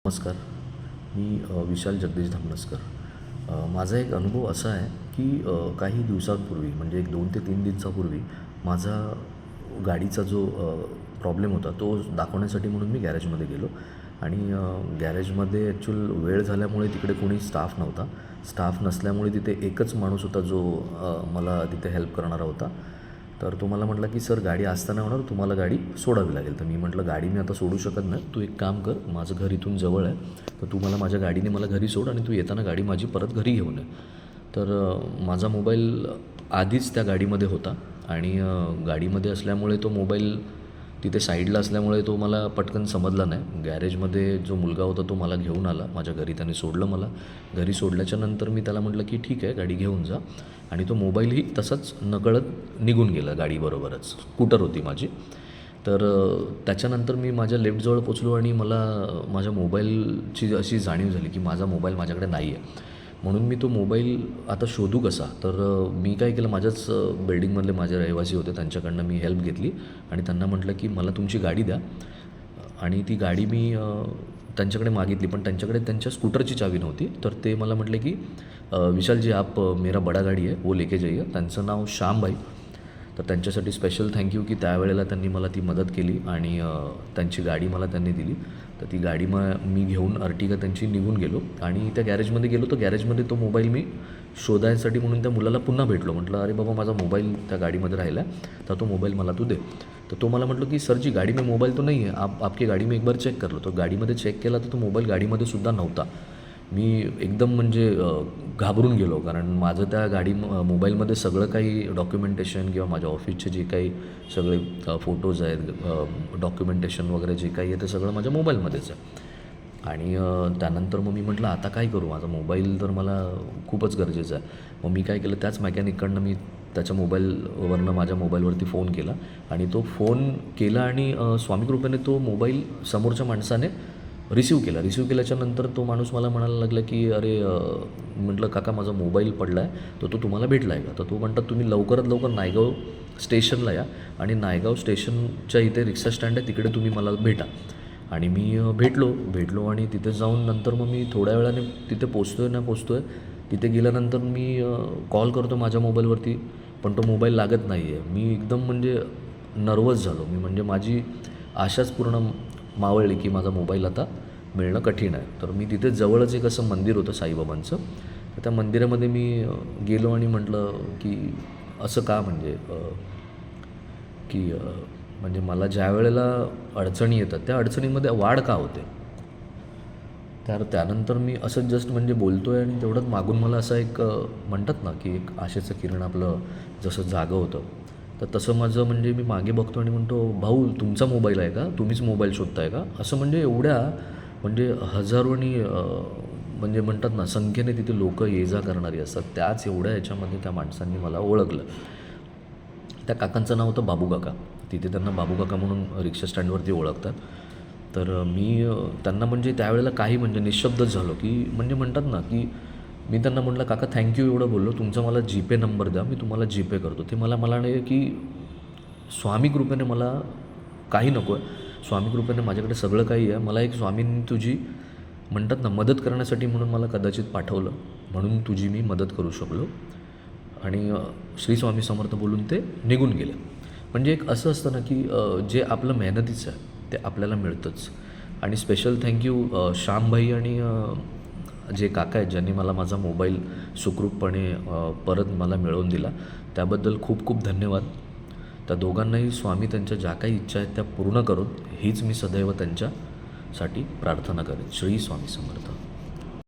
नमस्कार. मी विशाल जगदीश धामणसकर. माझा एक अनुभव असा आहे की काही दिवसांपूर्वी म्हणजे एक 2 ते 3 दिवसापूर्वी माझा गाडीचा जो प्रॉब्लेम होता तो दाखवण्यासाठी म्हणून मी गॅरेजमध्ये गेलो आणि गॅरेजमध्ये ॲक्च्युअल वेळ झाल्यामुळे तिकडे कोणी स्टाफ नव्हता. स्टाफ नसल्यामुळे तिथे एकच माणूस होता जो मला तिथे हेल्प करणारा होता. तर तो मला म्हटला की सर गाडी असताना होणार, तुम्हाला गाडी सोडावी लागेल. तर मी म्हटलं गाडी मी आता सोडू शकत नाही, तू एक काम कर, माझं घर इथून जवळ आहे, तर तू मला माझ्या गाडीने मला घरी सोड आणि तू येताना गाडी माझी परत घरी घेऊन ये. तर माझा मोबाईल आधीच त्या गाडीमध्ये होता आणि गाडीमध्ये असल्यामुळे तो मोबाईल तिथे साईडला असल्यामुळे तो मला पटकन समजला नाही. गॅरेजमध्ये जो मुलगा होता तो मला घेऊन आला माझ्या घरी, त्याने सोडलं मला. घरी सोडल्याच्या नंतर मी त्याला म्हटलं की ठीक आहे गाडी घेऊन जा, आणि तो मोबाईलही तसाच नकळत निघून गेला गाडीबरोबरच. स्कूटर होती माझी. तर त्याच्यानंतर मी माझ्या लिफ्टजवळ पोचलो आणि मला माझ्या मोबाईलची अशी जाणीव झाली की माझा मोबाईल माझ्याकडे नाही आहे. म्हणून मी तो मोबाईल आता शोधू कसा. तर मी काय केलं, माझ्याच बिल्डिंगमधले माझे रहिवासी होते, त्यांच्याकडनं मी हेल्प घेतली आणि त्यांना म्हटलं की मला तुमची गाडी द्या. आणि ती गाडी मी त्यांच्याकडे मागितली, पण त्यांच्याकडे त्यांच्या स्कूटरची चावी नव्हती. तर ते मला म्हटले की विशाल जी आप मेरा बडा गाडी आहे वो लेके जाइए. त्यांचं नाव श्यामभाई. तर त्यांच्यासाठी स्पेशल थँक्यू की त्यावेळेला त्यांनी मला ती मदत केली आणि त्यांची गाडी मला त्यांनी दिली. तर ती गाडी मी घेऊन अर्टिगा त्यांची निघून गेलो आणि त्या गॅरेजमध्ये गेलो. तर गॅरेजमध्ये तो मोबाईल मी शोधायसाठी म्हणून त्या मुलाला पुन्हा भेटलो. म्हटलं अरे बाबा माझा मोबाईल त्या गाडीमध्ये राहिला आहे, तर तो मोबाईल मला तू दे. तर तो मला म्हटलं की सर जी गाडी में मोबाईल तो नहीं है, आपकी गाडी में एक बार चेक कर लो. तो गाडीमध्ये चेक केला तर तो मोबाईल गाडीमध्ये सुद्धा नव्हता. मी एकदम म्हणजे घाबरून गेलो, कारण माझं त्या मोबाईलमध्ये सगळं काही डॉक्युमेंटेशन किंवा माझ्या ऑफिसचे जे काही सगळे फोटोज आहेत, डॉक्युमेंटेशन वगैरे जे काही आहे ते सगळं माझ्या मोबाईलमध्येच आहे. आणि त्यानंतर मग मी म्हटलं आता काय करू, माझा मोबाईल तर मला खूपच गरजेचा आहे. मग मी काय केलं, त्याच मेकॅनिककडनं मी त्याच्या मोबाईलवरनं माझ्या मोबाईलवरती फोन केला आणि तो फोन केला आणि स्वामीकृपेने तो मोबाईल समोरच्या माणसाने रिसीव्ह केला. रिसीव्ह केल्याच्यानंतर तो माणूस मला म्हणायला लागला की अरे म्हटलं काका माझा मोबाईल पडला आहे, तर तो तुम्हाला भेटला आहे का. तर तो म्हणतात तुम्ही लवकरात लवकर नायगाव स्टेशनला या आणि नायगाव स्टेशनच्या इथे रिक्षा स्टँड आहे, तिकडे तुम्ही मला भेटा. आणि मी भेटलो आणि तिथे जाऊन नंतर मग मी थोड्या वेळाने तिथे पोचतो आहे. तिथे गेल्यानंतर मी कॉल करतो माझ्या मोबाईलवरती, पण तो मोबाईल लागत नाही आहे. मी एकदम म्हणजे नर्वस झालो. म्हणजे माझी आशाच पूर्ण मावळली की माझा मोबाईल आता मिळणं कठीण आहे. तर मी तिथे जवळच एक असं मंदिर होतं साईबाबांचं. तर त्या मंदिरामध्ये मी गेलो आणि म्हटलं की असं का, म्हणजे की म्हणजे मला ज्या वेळेला अडचणी येतात त्या अडचणीमध्ये वाढ का होते. तर त्यानंतर मी असं जस्ट म्हणजे बोलतो आहे आणि तेवढंच मागून मला असं एक म्हणतात ना की एक आशेचं किरण आपलं जसं जागं होतं, तर तसं माझं म्हणजे मी मागे बघतो आणि म्हणतो भाऊ तुमचा मोबाईल आहे का, तुम्हीच मोबाईल शोधताय का. असं म्हणजे एवढ्या म्हणजे हजारोनी म्हणजे म्हणतात ना संख्येने तिथे लोकं ये जा करणारी असतात. त्याच एवढ्या याच्यामध्ये त्या माणसांनी मला ओळखलं. त्या काकांचं नाव होतं बाबू काका. तिथे त्यांना बाबू काका म्हणून रिक्षा स्टँडवरती ओळखतात. तर मी त्यांना म्हणजे त्यावेळेला काही म्हणजे निशब्दच झालो की म्हणजे म्हणतात ना की मी त्यांना म्हटलं काका थँक्यू एवढं बोललो, तुमचा मला जीपे नंबर द्या, मी तुम्हाला जीपे करतो. ते मला म्हणाले की स्वामी कृपेने मला काही नको आहे, स्वामी कृपेने माझ्याकडे सगळं काही आहे, मला एक स्वामींनी तुझी म्हणतात ना मदत करण्यासाठी म्हणून मला कदाचित पाठवलं, म्हणून तुझी मी मदत करू शकलो. आणि श्री स्वामी समर्थ बोलून ते निघून गेले. म्हणजे एक असं असतं ना की जे आपलं मेहनतीचं आहे ते आपल्याला मिळतंच. आणि स्पेशल थँक्यू श्यामभाई आणि जे काका आहेत ज्यांनी मला माझा मोबाईल सुखरूपपणे परत मला मिळवून दिला, त्याबद्दल खूप खूप धन्यवाद. त्या दोघांनाही स्वामी त्यांच्या ज्या काही इच्छा आहेत त्या पूर्ण करून हीच मी सदैव त्यांच्यासाठी प्रार्थना करेन. श्री स्वामी समर्थ.